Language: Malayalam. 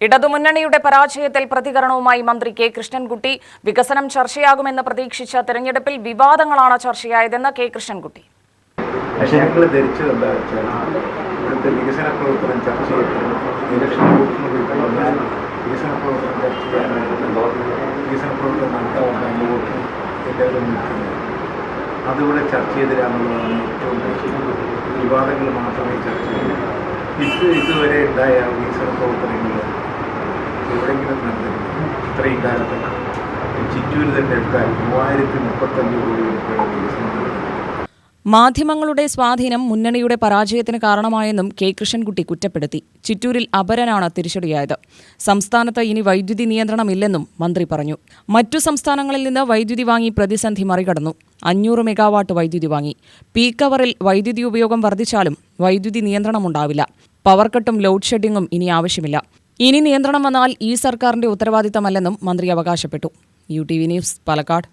ഇടതുമുന്നണിയുടെ പരാജയത്തിൽ പ്രതികരണവുമായി മന്ത്രി കെ കൃഷ്ണൻകുട്ടി. വികസനം ചർച്ചയാകുമെന്ന് പ്രതീക്ഷിച്ച തെരഞ്ഞെടുപ്പിൽ വിവാദങ്ങളാണ് ചർച്ചയായതെന്ന് കെ കൃഷ്ണൻകുട്ടി. ഇവിടുത്തെ വികസന പ്രവർത്തനം ചർച്ച ചെയ്യപ്പെടുന്നു. ഇലക്ഷൻ വികസന പ്രവർത്തനം ചർച്ച ചെയ്യാനായിട്ടുള്ള വികസന പ്രവർത്തനം നടത്താവുന്ന വോട്ട് എല്ലാവരും നിൽക്കുന്നത് അതിവിടെ ചർച്ച ചെയ്തിരാന്നുള്ളതാണ് ഏറ്റവും വിവാദങ്ങൾ മാത്രമേ ചർച്ച ചെയ്യൂ. ഇതുവരെ ഉണ്ടായ വികസന പ്രവർത്തനങ്ങൾ എവിടെയെങ്കിലും നടന്നിരുന്നു. ഇത്രയും കാലത്ത് ചിറ്റൂര് തന്നെ എടുത്താൽ 3035 കോടി രൂപയുടെ വികസനം. മാധ്യമങ്ങളുടെ സ്വാധീനം മുന്നണിയുടെ പരാജയത്തിന് കാരണമായെന്നും കെ കൃഷ്ണൻകുട്ടി കുറ്റപ്പെടുത്തി. ചിറ്റൂരിൽ അപരനാണ് തിരിച്ചടിയായത്. സംസ്ഥാനത്ത് ഇനി വൈദ്യുതി നിയന്ത്രണമില്ലെന്നും മന്ത്രി പറഞ്ഞു. മറ്റു സംസ്ഥാനങ്ങളിൽ നിന്ന് വൈദ്യുതി വാങ്ങി പ്രതിസന്ധി മറികടന്നു. 500 മെഗാവാട്ട് വൈദ്യുതി വാങ്ങി. പീക്ക് അവറിൽ വൈദ്യുതി ഉപയോഗം വർദ്ധിച്ചാലും വൈദ്യുതി നിയന്ത്രണമുണ്ടാവില്ല. പവർ കട്ടും ലോഡ് ഷെഡിങ്ങും ഇനി ആവശ്യമില്ല. ഇനി നിയന്ത്രണം വന്നാൽ ഈ സർക്കാരിന്റെ ഉത്തരവാദിത്തമല്ലെന്നും മന്ത്രി അവകാശപ്പെട്ടു. UTV news, Palakkad.